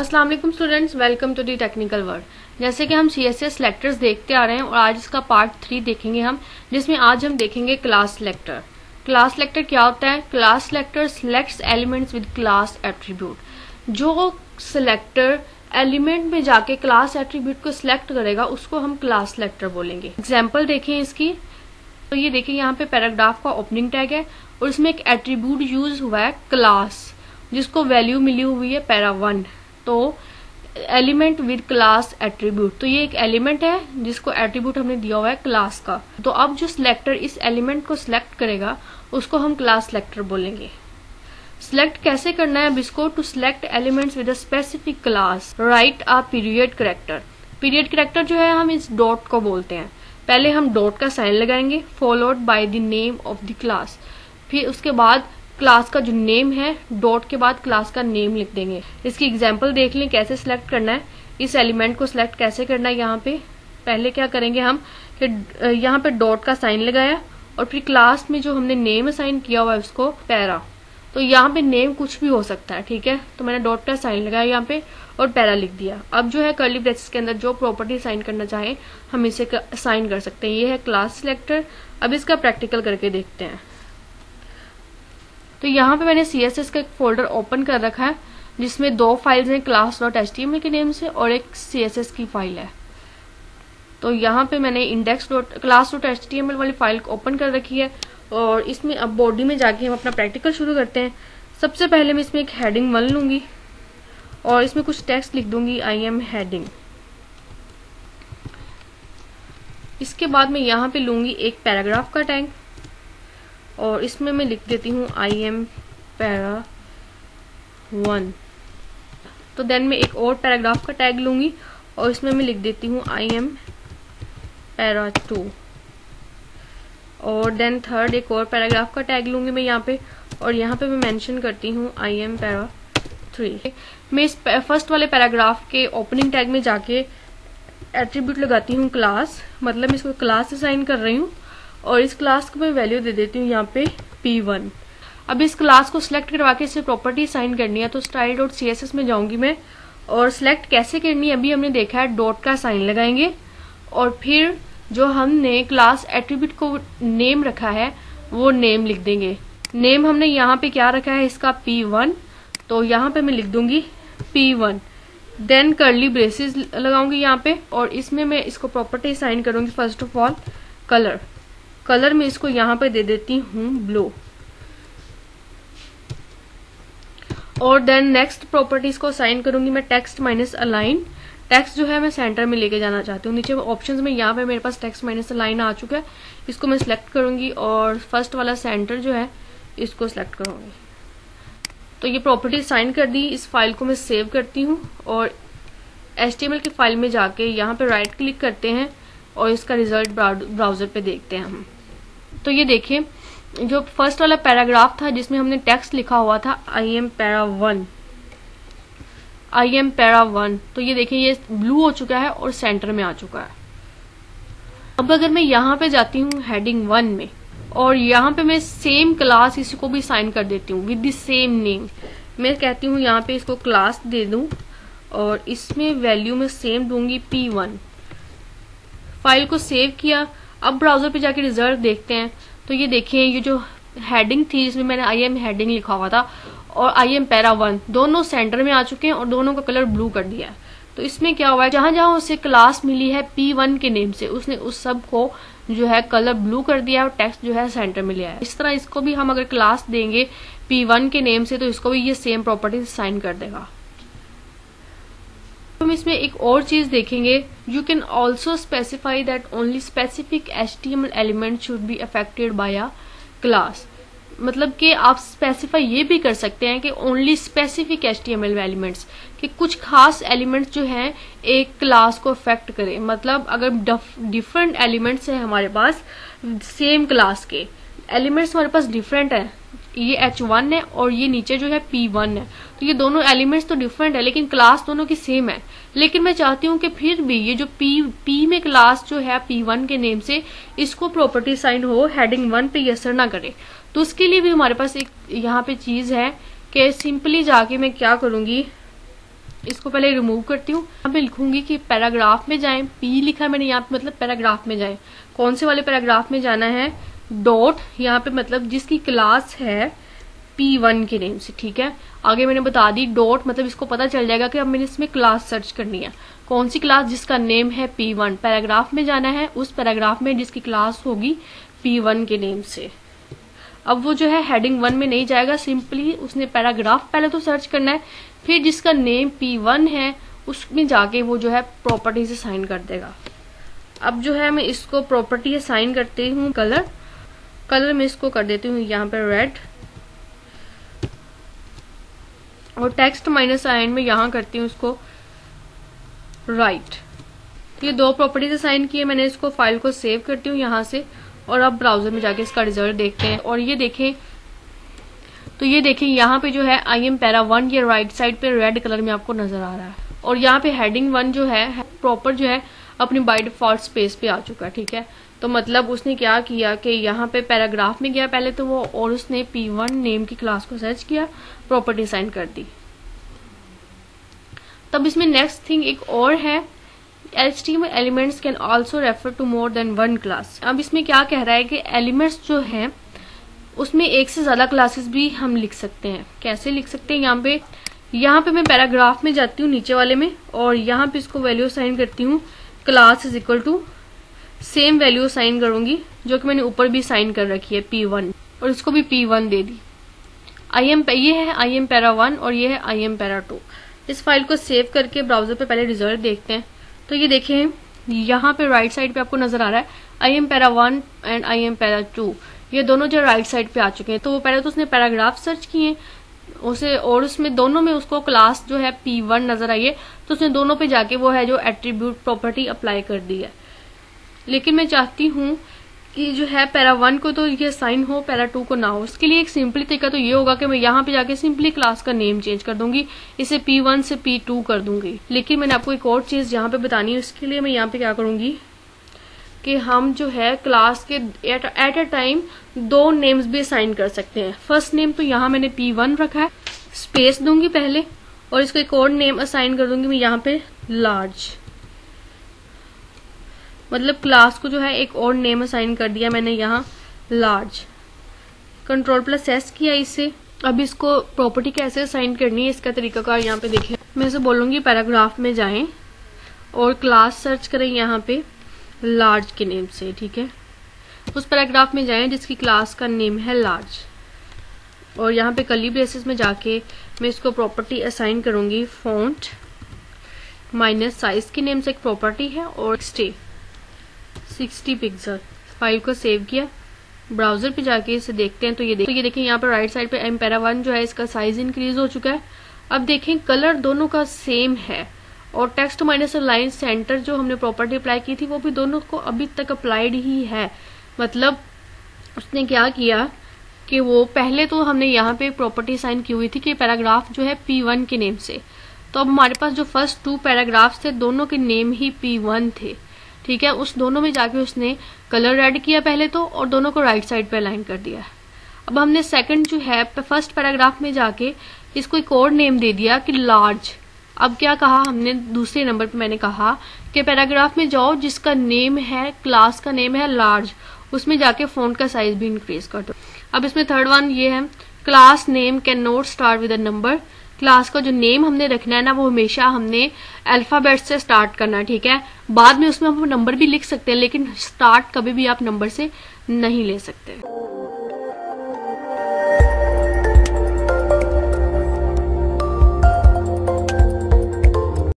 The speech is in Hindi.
अस्सलाम वालेकुम students, welcome to the technical world. जैसे कि हम CSS सिलेक्टर्स देखते आ रहे हैं और आज इसका पार्ट 3 देखेंगे हम, जिसमें आज हम देखेंगे क्लास सिलेक्टर। क्लास सिलेक्टर क्या होता है? Class selector selects elements with class attribute. जो सिलेक्टर एलिमेंट में जाके क्लास एट्रीब्यूट को सिलेक्ट करेगा उसको हम क्लास सिलेक्टर बोलेंगे। एग्जाम्पल देखें इसकी, तो ये देखिए यहाँ पे पैराग्राफ का ओपनिंग टैग है और इसमें एक एट्रीब्यूट यूज हुआ है क्लास, जिसको वैल्यू मिली हुई है para1। तो एलिमेंट विद क्लास एट्रीब्यूट, तो ये एक एलिमेंट है जिसको एट्रीब्यूट हमने दिया हुआ है क्लास का। तो अब जो सिलेक्टर इस एलिमेंट को सिलेक्ट करेगा उसको हम क्लास सिलेक्टर बोलेंगे। सिलेक्ट कैसे करना है अब इसको? To select elements with a specific class, right a period character. Period character जो है हम इस डॉट को बोलते हैं। पहले हम डॉट का साइन लगाएंगे followed by the name of the class, फिर उसके बाद क्लास का जो नेम है डॉट के बाद क्लास का नेम लिख देंगे। इसकी एग्जांपल देख लें कैसे सिलेक्ट करना है, इस एलिमेंट को सिलेक्ट कैसे करना है। यहाँ पे पहले क्या करेंगे हम कि यहाँ पे डॉट का साइन लगाया और फिर क्लास में जो हमने नेम असाइन किया हुआ है उसको पैरा, तो यहाँ पे नेम कुछ भी हो सकता है, ठीक है। तो मैंने डॉट का साइन लगाया यहाँ पे और पैरा लिख दिया। अब जो है कर्ली ब्रेसेस के अंदर जो प्रॉपर्टी साइन करना चाहे हम इसे साइन कर सकते हैं। ये है क्लास सिलेक्टर। अब इसका प्रैक्टिकल करके देखते हैं। तो यहाँ पे मैंने CSS का एक फोल्डर ओपन कर रखा है जिसमें दो फाइल्स हैं, class.html के नेम से और एक CSS की फाइल है। तो यहाँ पे मैंने index.class.html वाली फाइल ओपन कर रखी है और इसमें अब बॉडी में जाके हम अपना प्रैक्टिकल शुरू करते हैं। सबसे पहले मैं इसमें एक हेडिंग 1 लूंगी और इसमें कुछ टेक्स्ट लिख दूंगी, I am heading। इसके बाद मैं यहाँ पे लूंगी एक पैराग्राफ का टैग और इसमें मैं लिख देती हूँ I am para1। तो देन मैं एक और पैराग्राफ का टैग लूंगी और इसमें मैं लिख देती हूँ I am para2। और देन थर्ड एक और पैराग्राफ का टैग लूंगी मैं यहाँ पे और यहाँ पे मैं मेंशन करती हूँ I am para3। मैं इस फर्स्ट वाले पैराग्राफ के ओपनिंग टैग में जाके एट्रीब्यूट लगाती हूँ क्लास, मतलब इसको क्लास असाइन कर रही हूँ और इस क्लास को मैं वैल्यू दे देती हूँ यहाँ पे P1। अब इस क्लास को सिलेक्ट करवा के इसे प्रॉपर्टी साइन करनी है, तो style.css में जाऊंगी मैं और सिलेक्ट कैसे करनी है अभी हमने देखा है। डॉट का साइन लगाएंगे और फिर जो हमने क्लास एट्रीब्यूट को नेम रखा है वो नेम लिख देंगे। नेम हमने यहाँ पे क्या रखा है इसका P1, तो यहाँ पे मैं लिख दूंगी P1। देन कर्ली ब्रेसेस लगाऊंगी यहाँ पे और इसमें मैं इसको प्रॉपर्टी साइन करूंगी। फर्स्ट ऑफ ऑल कलर में इसको यहाँ पे दे देती हूँ ब्लू। और देन नेक्स्ट प्रॉपर्टीज को साइन करूंगी मैं टेक्स्ट माइनस अलाइन। टेक्स्ट जो है मैं सेंटर में लेके जाना चाहती हूँ। नीचे ऑप्शंस में यहाँ पे मेरे पास टेक्स्ट माइनस अलाइन आ चुका है, इसको मैं सिलेक्ट करूंगी और फर्स्ट वाला सेंटर जो है इसको सिलेक्ट करूंगी। तो ये प्रॉपर्टी साइन कर दी। इस फाइल को मैं सेव करती हूँ और HTML की फाइल में जाके यहाँ पे राइट क्लिक करते हैं और इसका रिजल्ट ब्राउजर पे देखते हैं हम। तो ये देखिए जो फर्स्ट वाला पैराग्राफ था जिसमें हमने टेक्स्ट लिखा हुआ था I am para1, तो ये देखिए ये ब्लू हो चुका है और सेंटर में आ चुका है। अब अगर मैं यहाँ पे जाती हूँ हेडिंग 1 में और यहाँ पे मैं सेम क्लास इसको भी साइन कर देती हूँ विद द सेम नेम। मैं कहती हूँ यहाँ पे इसको क्लास दे दूं और इसमें वैल्यू में सेम दूंगी P1। फाइल को सेव किया। अब ब्राउजर पे जाके रिजल्ट देखते हैं। तो ये देखिए ये जो हेडिंग थी जिसमें मैंने I am heading लिखा हुआ था और I am para1 दोनों सेंटर में आ चुके हैं और दोनों का कलर ब्लू कर दिया है। तो इसमें क्या हुआ है, जहां जहां उसे क्लास मिली है P1 के नेम से उसने उस सब को जो है कलर ब्लू कर दिया है और टेक्स्ट जो है सेंटर में लिया है। इस तरह इसको भी हम अगर क्लास देंगे P1 के नेम से तो इसको भी ये सेम प्रॉपर्टी साइन कर देगा। हम इसमें एक और चीज देखेंगे, you can also specify that only specific HTML element should be affected by a class. मतलब कि आप स्पेसिफाई ये भी कर सकते हैं कि ओनली स्पेसिफिक HTML एलिमेंट्स, कि कुछ खास एलिमेंट्स जो हैं एक क्लास को अफेक्ट करें। मतलब अगर डिफरेंट एलिमेंट्स हैं हमारे पास, सेम क्लास के एलिमेंट्स हमारे पास डिफरेंट है, ये H1 है और ये नीचे जो है P1 है, तो ये दोनों एलिमेंट्स तो डिफरेंट है लेकिन क्लास दोनों की सेम है। लेकिन मैं चाहती हूँ कि फिर भी ये जो P में क्लास जो है P1 के नेम से इसको प्रॉपर्टी साइन हो, हेडिंग 1 पे ये असर ना करे। तो उसके लिए भी हमारे पास एक यहाँ पे चीज है कि सिंपली जाके मैं क्या करूंगी, इसको पहले रिमूव करती हूँ। यहाँ पे लिखूंगी कि पैराग्राफ में जाएं, पी लिखा है मैंने यहाँ पे, मतलब पैराग्राफ में जाएं। कौन से वाले पैराग्राफ में जाना है? डॉट, यहाँ पे मतलब जिसकी क्लास है P1 के नेम से, ठीक है। आगे मैंने बता दी डॉट, मतलब इसको पता चल जाएगा कि अब मैंने इसमें क्लास सर्च करनी है। कौन सी क्लास? जिसका नेम है P1। पैराग्राफ में जाना है, उस पैराग्राफ में जिसकी क्लास होगी P1 के नेम से। अब वो जो है हेडिंग 1 में नहीं जाएगा, सिंपली उसने पैराग्राफ पहले तो सर्च करना है, फिर जिसका नेम P1 है उसमें जाके वो जो है प्रॉपर्टीज असाइन कर देगा। अब जो है मैं इसको प्रॉपर्टी असाइन करती हूँ कलर में इसको कर देती हूँ यहाँ पे रेड, और टेक्स्ट माइनस साइन में यहाँ करती हूँ इसको राइट। ये दो प्रॉपर्टीज असाइन किए मैंने, इसको फाइल को सेव करती हूँ यहाँ से, और अब ब्राउजर में जाके इसका रिजल्ट देखते हैं। और ये देखें तो ये देखें यहाँ पे जो है आई एम पैरा 1 ये राइट साइड पे रेड कलर में आपको नजर आ रहा है, और यहाँ पे हेडिंग 1 जो है प्रॉपर जो है अपनी बाय डिफॉल्ट स्पेस पे आ चुका है, ठीक है। तो मतलब उसने क्या किया कि यहाँ पे पैराग्राफ में गया पहले तो वो, और उसने P1 नेम की क्लास को सर्च किया, प्रॉपर्टी असाइन कर दी। तब इसमें नेक्स्ट थिंग एक और है, HTML elements can also refer to more than 1 class. अब इसमें क्या कह रहा है कि एलिमेंट्स जो है उसमें एक से ज्यादा क्लासेस भी हम लिख सकते हैं। कैसे लिख सकते हैं? यहाँ पे मैं पैराग्राफ में जाती हूँ नीचे वाले में, और यहाँ पे इसको वैल्यू असाइन करती हूँ class is equal to same value assign करूंगी जो कि मैंने ऊपर भी साइन कर रखी है P1, और इसको भी P1 दे दी। ये है आई एम पैरा 1 और ये है आई एम पैरा 2। इस फाइल को सेव करके ब्राउजर पे पहले रिजल्ट देखते हैं। तो ये देखें यहाँ पे राइट साइड पे आपको नजर आ रहा है I am para 1 and I am para 2, ये दोनों जो राइट साइड पे आ चुके हैं। तो वो पहले तो उसने पैराग्राफ सर्च किए उसे, और उसमें दोनों में उसको क्लास जो है P1 नजर आई है, तो उसने दोनों पे जाके वो है जो एट्रीब्यूट प्रॉपर्टी अप्लाई कर दी है। लेकिन मैं चाहती हूँ कि जो है पैरा 1 को तो ये साइन हो, पैरा 2 को ना हो। इसके लिए एक सिंपली तरीका तो ये होगा कि मैं यहाँ पे जाके सिंपली क्लास का नेम चेंज कर दूंगी, इसे P1 से P2 कर दूंगी। लेकिन मैंने आपको एक और चीज यहाँ पे बतानी है, उसके लिए मैं यहाँ पे क्या करूंगी कि हम जो है क्लास के एट अ टाइम 2 नेम्स भी असाइन कर सकते हैं। फर्स्ट नेम तो यहाँ मैंने P1 रखा है, स्पेस दूंगी पहले, और इसको एक और नेम असाइन कर दूंगी मैं यहाँ पे लार्ज, मतलब क्लास को जो है एक और नेम असाइन कर दिया मैंने यहाँ लार्ज। Ctrl+S किया इसे। अब इसको प्रॉपर्टी कैसे असाइन करनी है इसका तरीका कार यहाँ पे देखें। मैं इसे बोलूंगी पैराग्राफ में जाएं और क्लास सर्च करें यहाँ पे लार्ज के नेम से, ठीक है। उस पैराग्राफ में जाएं जिसकी क्लास का नेम है लार्ज, और यहाँ पे कर्ली ब्रेसेस में जाके मैं इसको प्रॉपर्टी असाइन करूंगी फॉन्ट माइनस साइज के नेम से एक प्रॉपर्टी है, और 60 पिक्सल। फाइल को सेव किया, ब्राउजर पे जाके इसे देखते हैं। तो ये देखें यहाँ पर राइट साइड पे एम पैरा 1 जो है इसका साइज इंक्रीज हो चुका है। अब देखें कलर दोनों का सेम है, और टेक्स्ट माइनस लाइन सेंटर जो हमने प्रॉपर्टी अप्लाई की थी वो भी दोनों को अभी तक अप्लाइड ही है। मतलब उसने क्या किया कि वो पहले तो हमने यहाँ पे प्रॉपर्टी साइन की हुई थी कि पैराग्राफ जो है P1 के नेम से, तो अब हमारे पास जो फर्स्ट 2 पैराग्राफ्स थे दोनों के नेम ही P1 थे, ठीक है। उस दोनों में जाके उसने कलर रेड किया पहले तो, और दोनों को राइट साइड पे अलाइन कर दिया। अब हमने सेकंड जो है फर्स्ट पैराग्राफ में जाके इसको एक और नेम दे दिया कि लार्ज। अब क्या कहा हमने दूसरे नंबर पे, मैंने कहा कि पैराग्राफ में जाओ जिसका नेम है, क्लास का नेम है लार्ज, उसमें जाके फॉन्ट का साइज भी इंक्रीज कर दो। अब इसमें थर्ड वन ये है class name can not start with a number. Class का जो नेम हमने रखना है ना वो हमेशा हमने अल्फाबेट से स्टार्ट करना है, ठीक है। बाद में उसमें हम नंबर भी लिख सकते हैं, लेकिन स्टार्ट कभी भी आप नंबर से नहीं ले सकते।